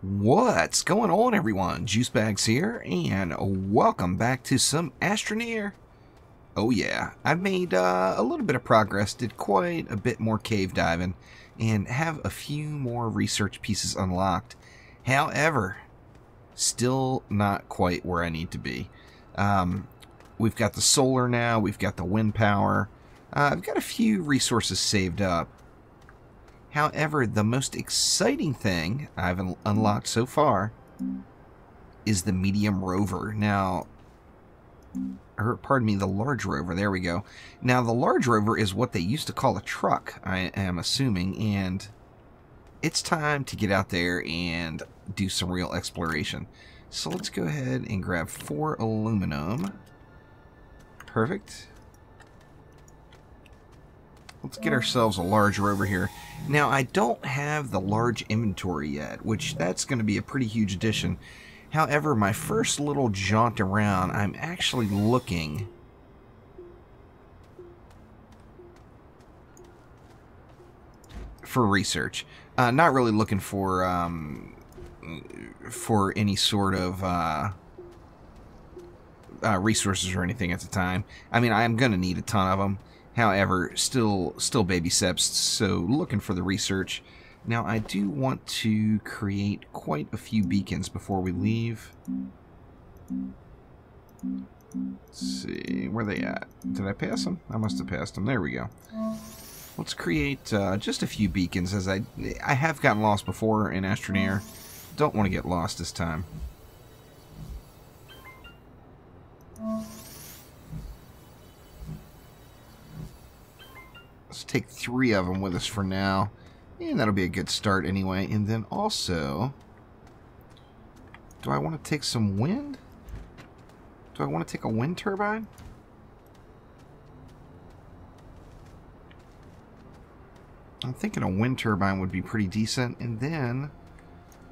What's going on, everyone? Juicebags here, and welcome back to some Astroneer. Oh yeah, I've made a little bit of progress, did quite a bit more cave diving, and have a few more research pieces unlocked. However, still not quite where I need to be. We've got the solar now, we've got the wind power, I've got a few resources saved up. However, the most exciting thing I've unlocked so far is the medium rover. Now, or pardon me, the large rover. There we go. Now, the large rover is what they used to call a truck, I am assuming, and it's time to get out there and do some real exploration. So let's go ahead and grab 4 aluminum. Perfect. Let's get ourselves a large rover here. Now, I don't have the large inventory yet, which that's going to be a pretty huge addition. However, my first little jaunt around, I'm actually looking for research. Not really looking for any sort of resources or anything at the time. I mean, I'm going to need a ton of them. However, still baby steps, so looking for the research. Now, I do want to create quite a few beacons before we leave. Let's see, where are they at? Did I pass them? I must have passed them. There we go. Let's create just a few beacons, as I have gotten lost before in Astroneer. Don't want to get lost this time. Let's take 3 of them with us for now, and that'll be a good start anyway. And then also, do I want to take some wind? Do I want to take a wind turbine? I'm thinking a wind turbine would be pretty decent, and then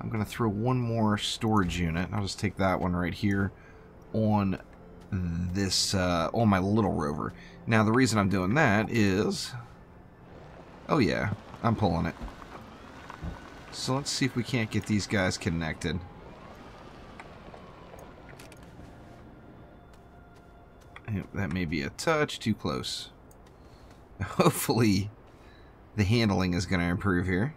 I'm going to throw one more storage unit. I'll just take that one right here on this on my little rover. Now, the reason I'm doing that is, oh yeah, I'm pulling it. So let's see if we can't get these guys connected. That may be a touch too close. Hopefully the handling is going to improve here.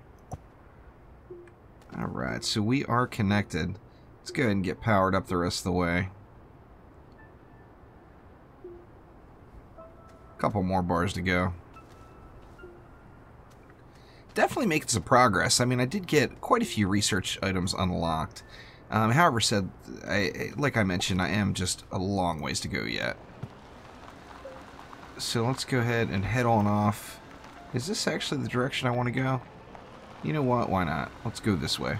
Alright, so we are connected. Let's go ahead and get powered up the rest of the way. Couple more bars to go. Definitely making some progress. I mean, I did get quite a few research items unlocked. However, like I mentioned, I am just a long ways to go yet. So let's go ahead and head on off. Is this actually the direction I want to go? You know what? Why not? Let's go this way.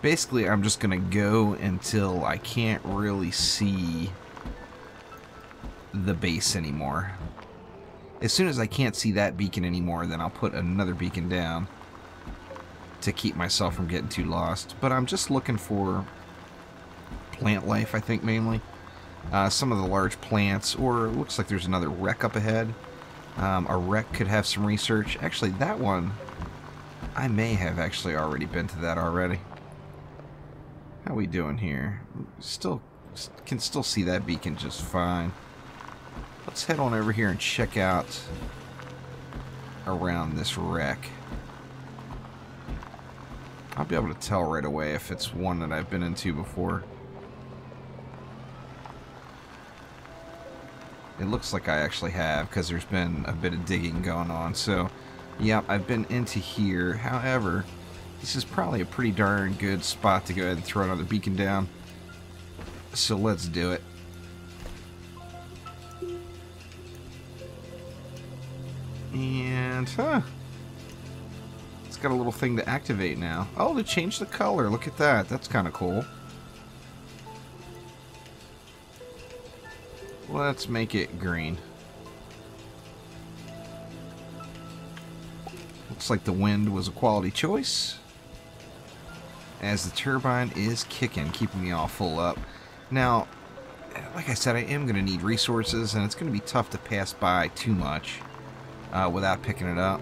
Basically, I'm just going to go until I can't really see the base anymore. As soon as I can't see that beacon anymore, then I'll put another beacon down to keep myself from getting too lost. But I'm just looking for plant life, I think, mainly. Some of the large plants, or it looks like there's another wreck up ahead. A wreck could have some research. Actually, that one, I may have actually already been to that already. How we doing here? Can still see that beacon just fine. Let's head on over here and check out around this wreck. I'll be able to tell right away if it's one that I've been into before. It looks like I actually have, because there's been a bit of digging going on. So, yeah, I've been into here. However, this is probably a pretty darn good spot to go ahead and throw another beacon down. So let's do it. And, it's got a little thing to activate now. Oh, to change the color. Look at that. That's kind of cool. Let's make it green. Looks like the wind was a quality choice, as the turbine is kicking, keeping me all full up. Now, like I said, I am going to need resources, and it's going to be tough to pass by too much without picking it up.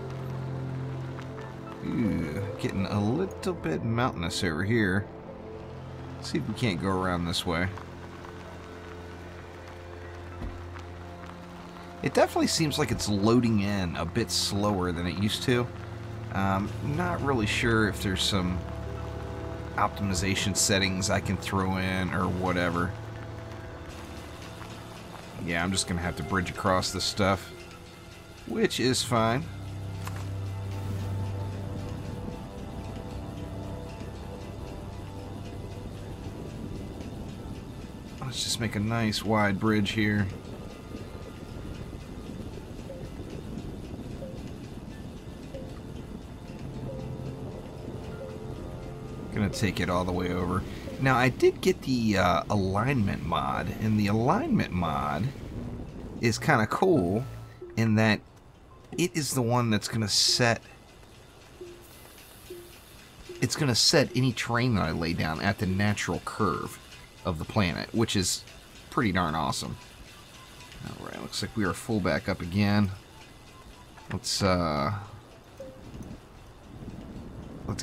Ooh, getting a little bit mountainous over here. Let's see if we can't go around this way. It definitely seems like it's loading in a bit slower than it used to. Not really sure if there's some optimization settings I can throw in or whatever. Yeah, I'm just going to have to bridge across this stuff, which is fine. Let's just make a nice wide bridge here. Gonna take it all the way over. Now, I did get the alignment mod, and the alignment mod is kind of cool in that it is the one that's gonna set. It's gonna set any terrain that I lay down at the natural curve of the planet, which is pretty darn awesome. All right, looks like we are full back up again. Let's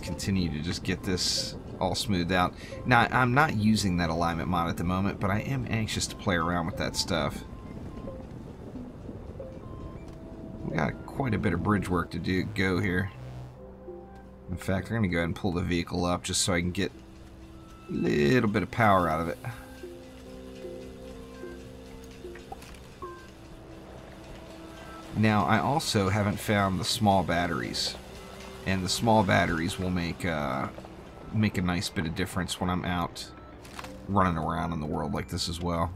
continue to just get this all smoothed out. Now, I'm not using that alignment mod at the moment, but I am anxious to play around with that stuff. We got quite a bit of bridge work to go here. In fact, we're going to go ahead and pull the vehicle up just so I can get a little bit of power out of it. Now, I also haven't found the small batteries. And the small batteries will make a nice bit of difference when I'm out running around in the world like this as well.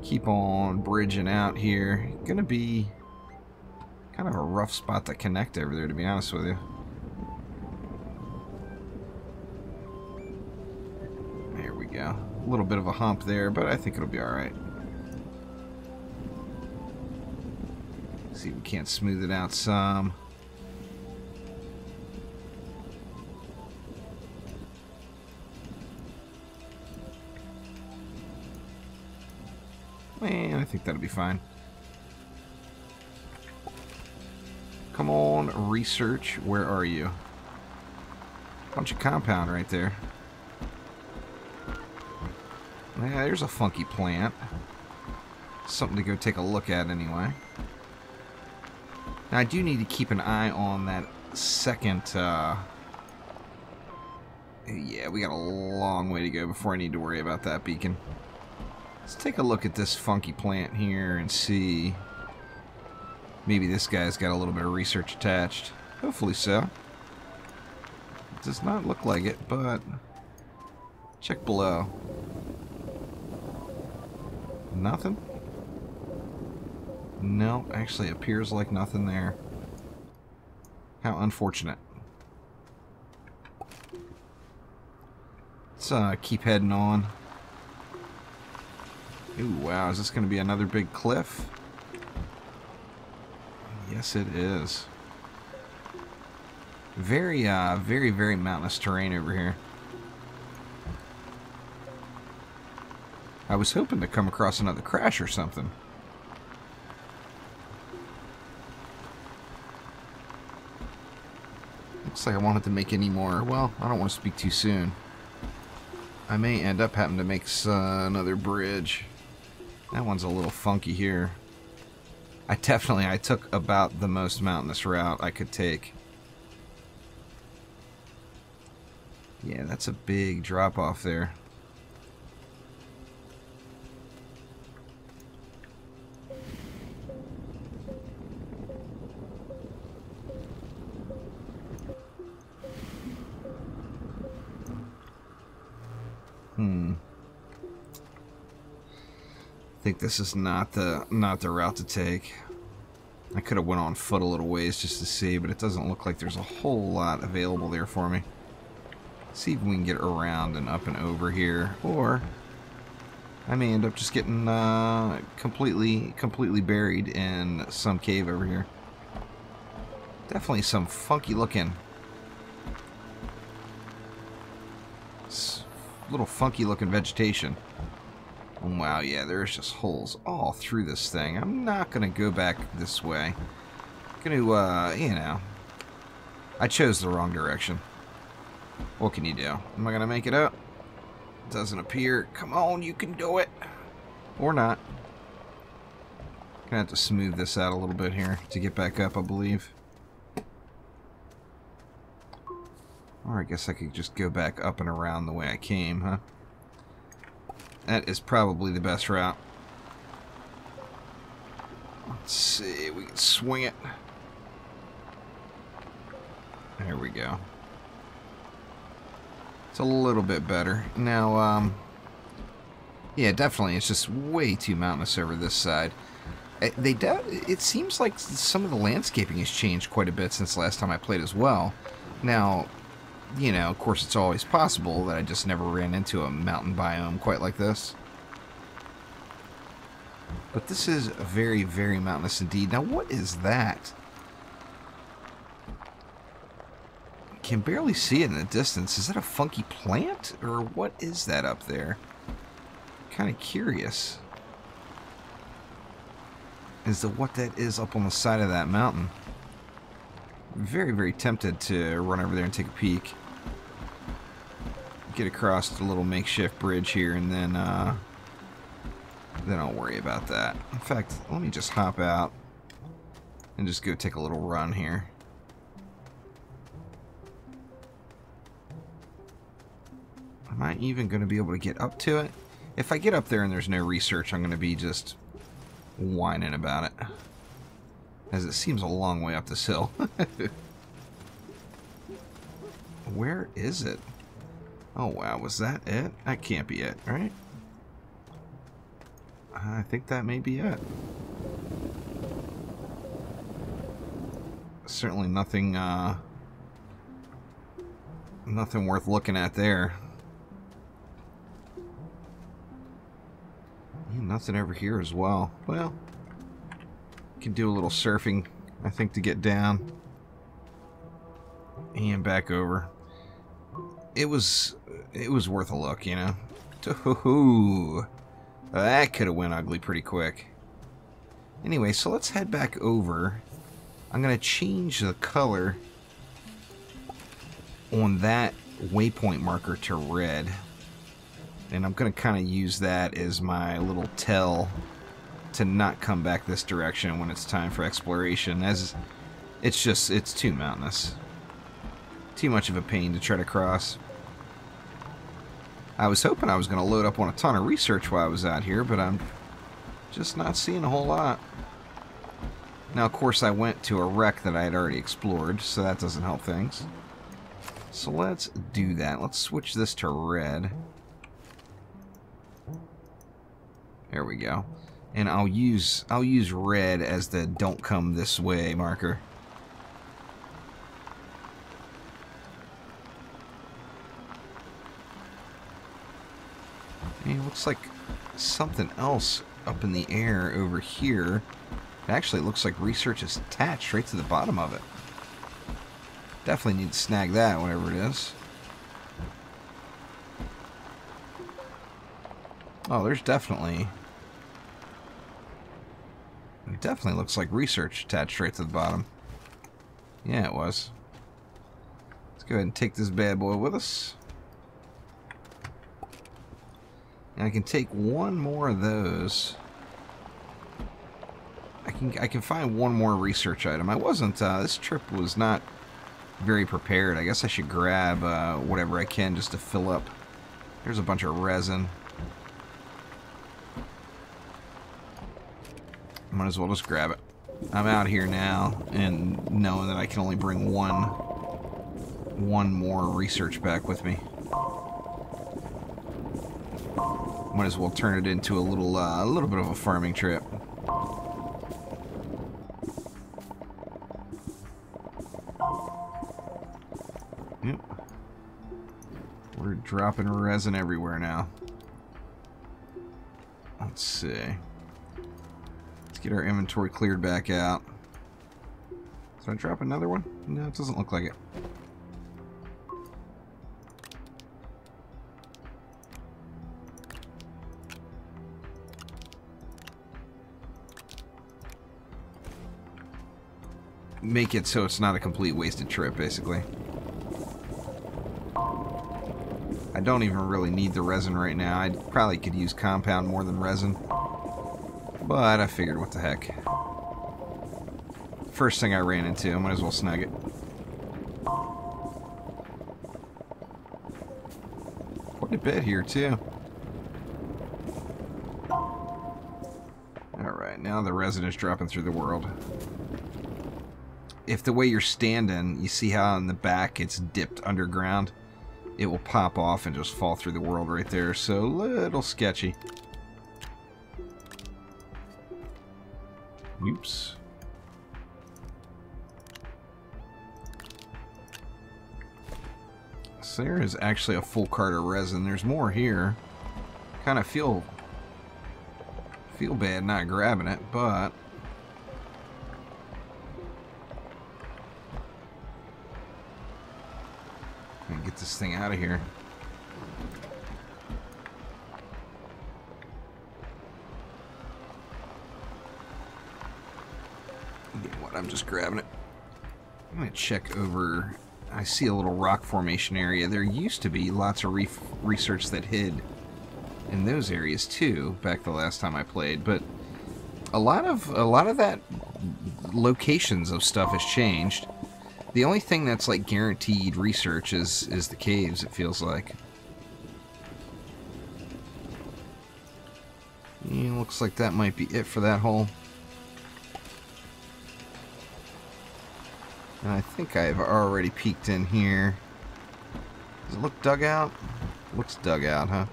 Keep on bridging out here. Gonna be kind of a rough spot to connect over there, to be honest with you. There we go. A little bit of a hump there, but I think it'll be alright. See if we can't smooth it out some. And I think that'll be fine. Come on, research. Where are you? Bunch of compound right there. Yeah, there's a funky plant. Something to go take a look at anyway. Now, I do need to keep an eye on that second, yeah, we got a long way to go before I need to worry about that beacon. Let's take a look at this funky plant here and see. Maybe this guy's got a little bit of research attached. Hopefully so. It does not look like it, but check below. Nothing? No, actually appears like nothing there. How unfortunate. Let's keep heading on. Ooh, wow, is this going to be another big cliff? Yes, it is. Very, very mountainous terrain over here. I was hoping to come across another crash or something. Looks like I wanted to make any more. Well, I don't want to speak too soon. I may end up having to make another bridge. That one's a little funky here. I took about the most mountainous route I could take. Yeah, that's a big drop off there. I think this is not the route to take. I could have went on foot a little ways just to see, but it doesn't look like there's a whole lot available there for me. See if we can get around and up and over here, or I may end up just getting completely buried in some cave over here. Definitely some funky looking, little funky looking vegetation. Wow, yeah, there's just holes all through this thing. I'm not going to go back this way. I'm going to, you know, I chose the wrong direction. What can you do? Am I going to make it up? Doesn't appear. Come on, you can do it. Or not. Gonna have to smooth this out a little bit here to get back up, I believe. Or I guess I could just go back up and around the way I came, huh? That is probably the best route. Let's see, we can swing it. There we go. It's a little bit better. Now, yeah, definitely, it's just way too mountainous over this side. It seems like some of the landscaping has changed quite a bit since last time I played as well. Now, you know, of course, it's always possible that I just never ran into a mountain biome quite like this. But this is very, very mountainous indeed. Now, what is that? Can barely see it in the distance. Is that a funky plant? Or what is that up there? Kind of curious as to what that is up on the side of that mountain. Very, very tempted to run over there and take a peek. Get across the little makeshift bridge here, and then I'll worry about that. In fact, let me just hop out and just go take a little run here. Am I even going to be able to get up to it? If I get up there and there's no research, I'm going to be just whining about it, as it seems a long way up this hill. Where is it? Oh wow, was that it? That can't be it, right? I think that may be it. Certainly nothing nothing worth looking at there. Nothing over here as well. Well, can do a little surfing, I think, to get down and back over. It was worth a look, you know. Ooh, that could have went ugly pretty quick. Anyway, so let's head back over. I'm gonna change the color on that waypoint marker to red. And I'm going to kind of use that as my little tell to not come back this direction when it's time for exploration, as it's too mountainous. Too much of a pain to try to cross. I was hoping I was going to load up on a ton of research while I was out here, but I'm just not seeing a whole lot. Now, of course, I went to a wreck that I had already explored, so that doesn't help things. So let's do that. Let's switch this to red. There we go. And I'll use red as the don't come this way marker. And it looks like something else up in the air over here. Actually, it looks like research is attached right to the bottom of it. Definitely need to snag that, whatever it is. Oh, there's definitely... It definitely looks like research attached right to the bottom. Yeah, it was. Let's go ahead and take this bad boy with us. And I can take one more of those. I can find one more research item. I wasn't, this trip was not very prepared. I guess I should grab whatever I can just to fill up. There's a bunch of resin. Might as well just grab it. I'm out here now, and knowing that I can only bring one more research back with me. Might as well turn it into a little bit of a farming trip. Yep. We're dropping resin everywhere now. Let's see. Get our inventory cleared back out. Did I drop another one? No, it doesn't look like it. make it so it's not a complete wasted trip, basically. I don't even really need the resin right now. I probably could use compound more than resin. But I figured, what the heck. First thing I ran into, I might as well snag it. Quite a bit here, too. Alright, now the resin is dropping through the world. If the way you're standing, you see how in the back it's dipped underground? It will pop off and just fall through the world right there, so a little sketchy. Oops. So there is actually a full cart of resin. There's more here. Kind of feel bad not grabbing it, but get this thing out of here. You know what? I'm just grabbing it. I'm going to check over. I see a little rock formation area. There used to be lots of research that hid in those areas too, back the last time I played, but a lot of that locations of stuff has changed. The only thing that's like guaranteed research is the caves, it feels like. Yeah, looks like that might be it for that hole. And I think I've already peeked in here. Does it look dug out? Looks dug out, huh?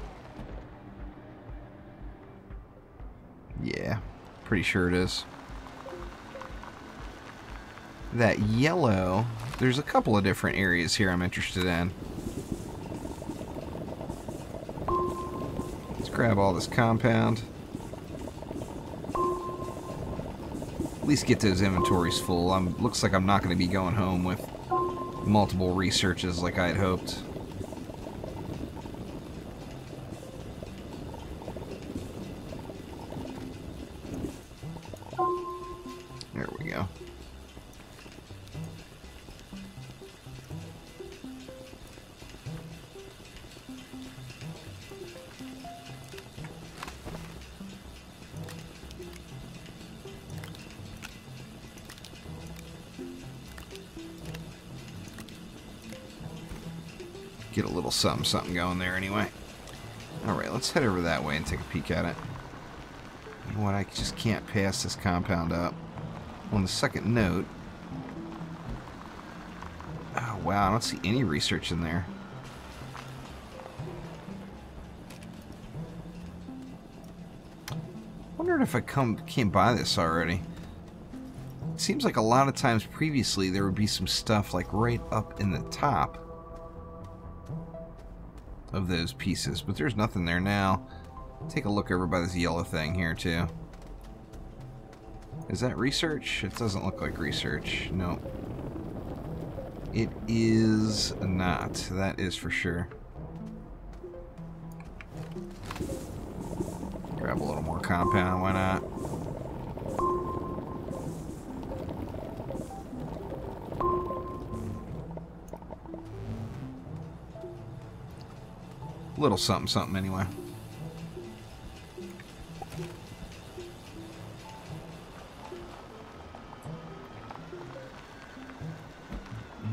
Yeah, pretty sure it is. That yellow, there's a couple of different areas here I'm interested in. Let's grab all this compound. At least get those inventories full. Looks like I'm not going to be going home with multiple researches like I had hoped. There we go. Get a little something going there anyway. Alright, let's head over that way and take a peek at it. You know what, I just can't pass this compound up. On the second note... Oh wow, I don't see any research in there. Wondered if I came by this already. It seems like a lot of times previously there would be some stuff like right up in the top of those pieces, but there's nothing there now. Take a look over by this yellow thing here too. Is that research? It doesn't look like research. No. It is not. That is for sure. Grab a little more compound, why not? Little something anyway.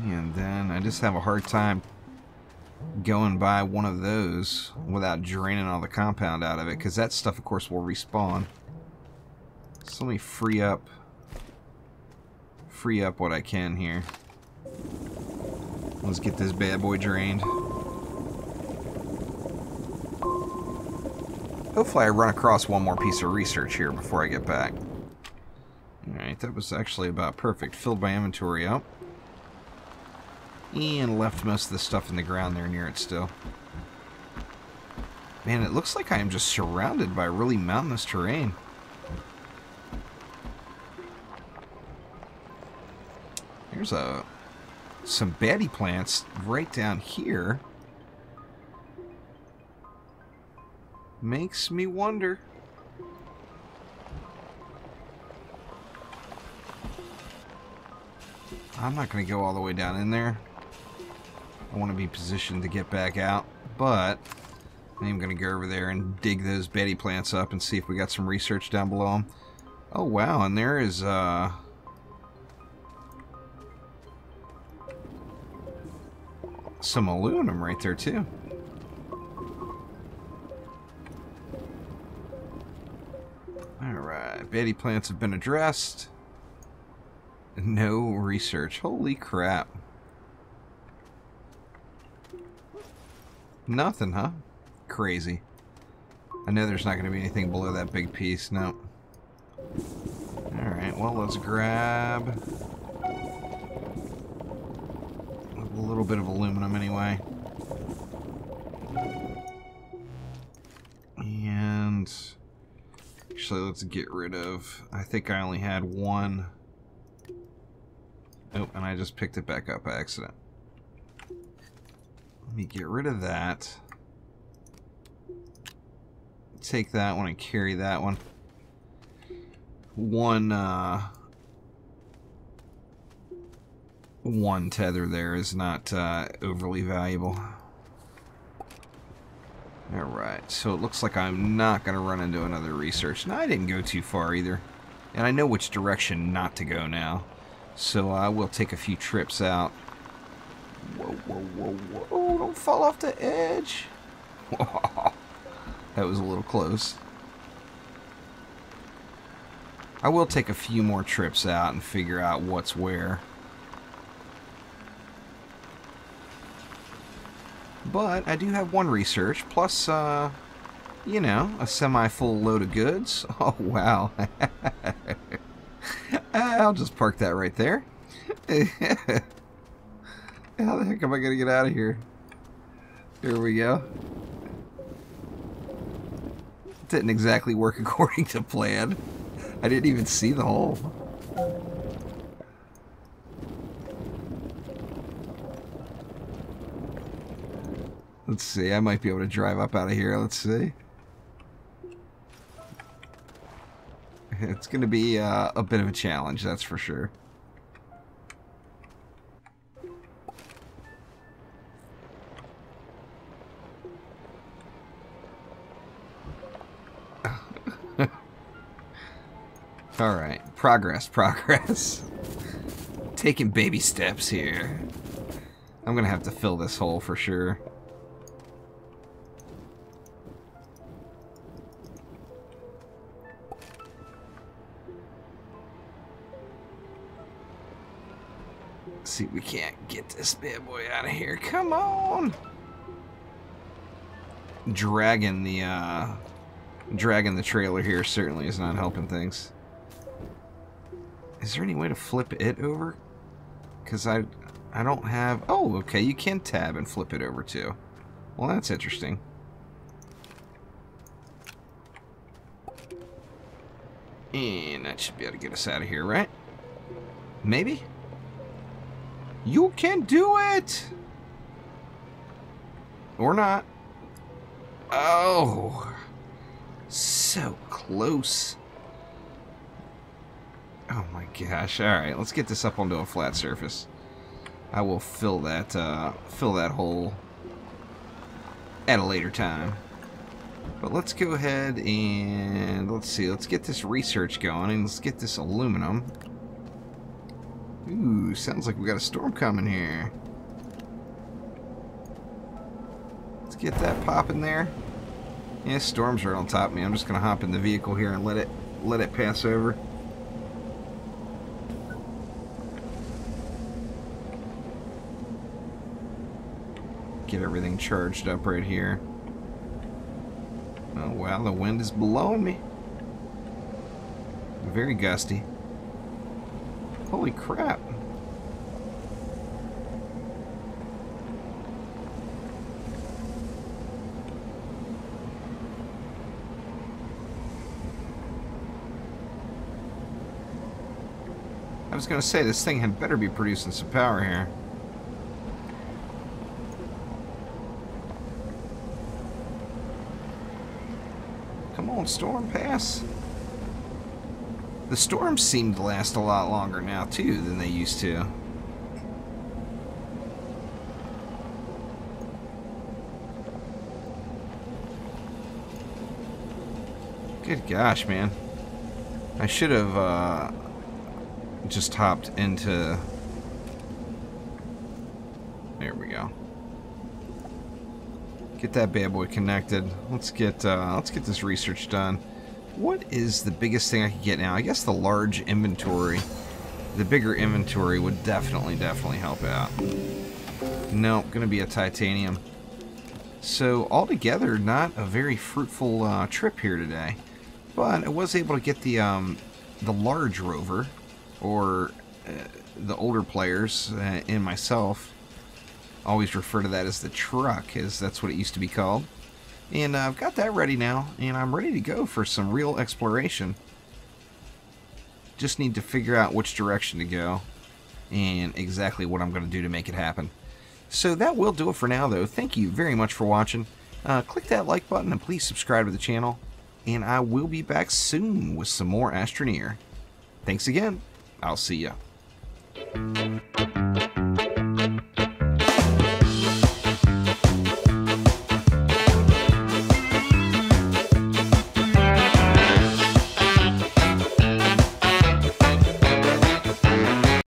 And then I just have a hard time going by one of those without draining all the compound out of it, because that stuff of course will respawn. So let me free up what I can here. Let's get this bad boy drained. Hopefully I run across one more piece of research here before I get back. Alright, that was actually about perfect. Filled my inventory up. And left most of the stuff in the ground there near it still. Man, it looks like I am just surrounded by really mountainous terrain. There's some baddie plants right down here. Makes me wonder. I'm not going to go all the way down in there. I want to be positioned to get back out, but I'm going to go over there and dig those Betty plants up and see if we got some research down below them. Oh, wow, and there is, some aluminum right there, too. Alright, Betty plants have been addressed. No research. Holy crap. Nothing, huh? Crazy. I know there's not going to be anything below that big piece. No. Alright, well, let's grab a little bit of aluminum anyway. And actually, let's get rid of... I think I only had one. Oh, and I just picked it back up by accident. Let me get rid of that. Take that one and carry that one. One tether there is not overly valuable. Alright, so it looks like I'm not going to run into another research. Now, I didn't go too far either. And I know which direction not to go now. So I will take a few trips out. Whoa, whoa, whoa, whoa. Don't fall off the edge. Whoa. That was a little close. I will take a few more trips out and figure out what's where. But I do have one research, plus, you know, a semi-full load of goods. Oh, wow. I'll just park that right there. How the heck am I going to get out of here? Here we go. Didn't exactly work according to plan. I didn't even see the hole. Let's see, I might be able to drive up out of here. Let's see. It's going to be a bit of a challenge, that's for sure. Alright, progress. Taking baby steps here. I'm going to have to fill this hole for sure. See, we can't get this bad boy out of here. Come on! Dragging the trailer here certainly is not helping things. Is there any way to flip it over? Because I don't have... Oh, okay, you can tab and flip it over too. Well, that's interesting. And that should be able to get us out of here, right? Maybe? You can do it! Or not. Oh! So close. Oh my gosh. Alright, let's get this up onto a flat surface. I will fill that hole at a later time. But let's go ahead and let's see, let's get this research going and let's get this aluminum. Ooh, sounds like we got a storm coming here. Let's get that popping there. Yeah, storm's right on top of me. I'm just gonna hop in the vehicle here and let it pass over. Get everything charged up right here. Oh wow, the wind is blowing me. Very gusty. Holy crap. I was gonna say, this thing had better be producing some power here. Come on, storm, pass. The storms seem to last a lot longer now, too, than they used to. Good gosh, man. I should have just hopped into... There we go. Get that bad boy connected. Let's get this research done. What is the biggest thing I could get now? I guess the large inventory. The bigger inventory would definitely help out. Nope, gonna be a titanium. So altogether, not a very fruitful trip here today. But I was able to get the large rover, or the older players and myself always refer to that as the truck, as that's what it used to be called. And I've got that ready now, and I'm ready to go for some real exploration. Just need to figure out which direction to go and exactly what I'm going to do to make it happen. So that will do it for now, though. Thank you very much for watching. Click that like button and please subscribe to the channel. And I will be back soon with some more Astroneer. Thanks again. I'll see ya.